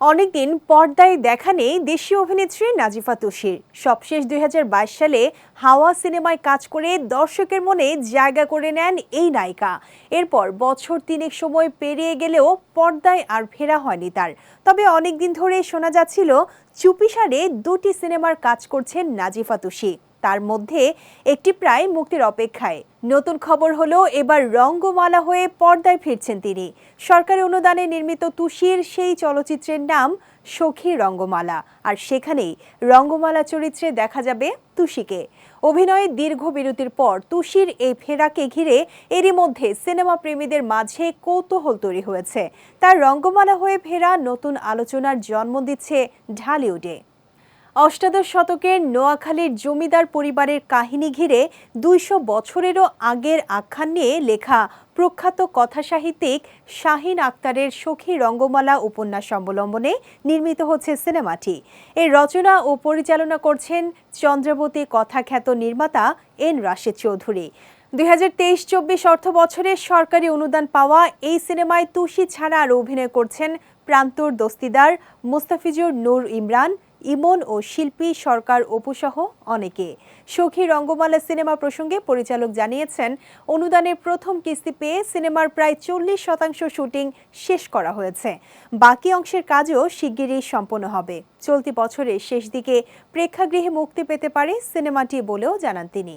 অনেকদিন পর্দায় দেখা নেই দেশীয় অভিনেত্রী নাজিফা তুষির। সবশেষ ২০২২ সালে হাওয়া সিনেমায় কাজ করে দর্শকের মনে জায়গা করে নেন এই নায়িকা। এরপর বছর তিনেক সময় পেরিয়ে গেলেও পর্দায় আর ফেরা হয়নি তার। তবে অনেকদিন ধরে শোনা যাচ্ছিল চুপিসারে দুটি সিনেমার কাজ করছেন নাজিফা তুষি, তার মধ্যে একটি প্রায় মুক্তির অপেক্ষায়। নতুন খবর হলো এবার রঙ্গমালা হয়ে পর্দায় ফিরছেন তিনি। সরকারি অনুদানে নির্মিত তুষির সেই চলচ্চিত্রের নাম সখী রঙ্গমালা, আর সেখানেই রঙ্গমালা চরিত্রে দেখা যাবে তুষিকে। অভিনয়ে দীর্ঘ বিরতির পর তুষির এই ফেরাকে ঘিরে এরই মধ্যে সিনেমা প্রেমীদের মাঝে কৌতূহল তৈরি হয়েছে। তার রঙ্গমালা হয়ে ফেরা নতুন আলোচনার জন্ম দিচ্ছে ঢালিউডে। অষ্টাদশ শতকের নোয়াখালীর জমিদার পরিবারের কাহিনী ঘিরে ২০০ বছরেরও আগের আখ্যান নিয়ে লেখা প্রখ্যাত কথাসাহিত্যিক শাহিন আক্তারের সখী রঙ্গমালা উপন্যাস অবলম্বনে নির্মিত হচ্ছে সিনেমাটি। এর রচনা ও পরিচালনা করছেন চন্দ্রাবতী কথাখ্যাত নির্মাতা এন রাশেদ চৌধুরী। ২০২৩-২৪ অর্থ বছরে সরকারি অনুদান পাওয়া এই সিনেমায় তুষি ছাড়া আরও অভিনয় করছেন প্রান্তর দস্তিদার, মুস্তাফিজুর নূর ইমরান, ইমন ও শিল্পী সরকার অপুসহ অনেকে। সখী রঙ্গমালা সিনেমা প্রসঙ্গে পরিচালক জানিয়েছেন, অনুদানের প্রথম কিস্তি পেয়ে সিনেমার প্রায় ৪০% শুটিং শেষ করা হয়েছে। বাকি অংশের কাজও শিগগিরই সম্পন্ন হবে। চলতি বছরের শেষ দিকে প্রেক্ষাগৃহে মুক্তি পেতে পারে সিনেমাটি বলেও জানান তিনি।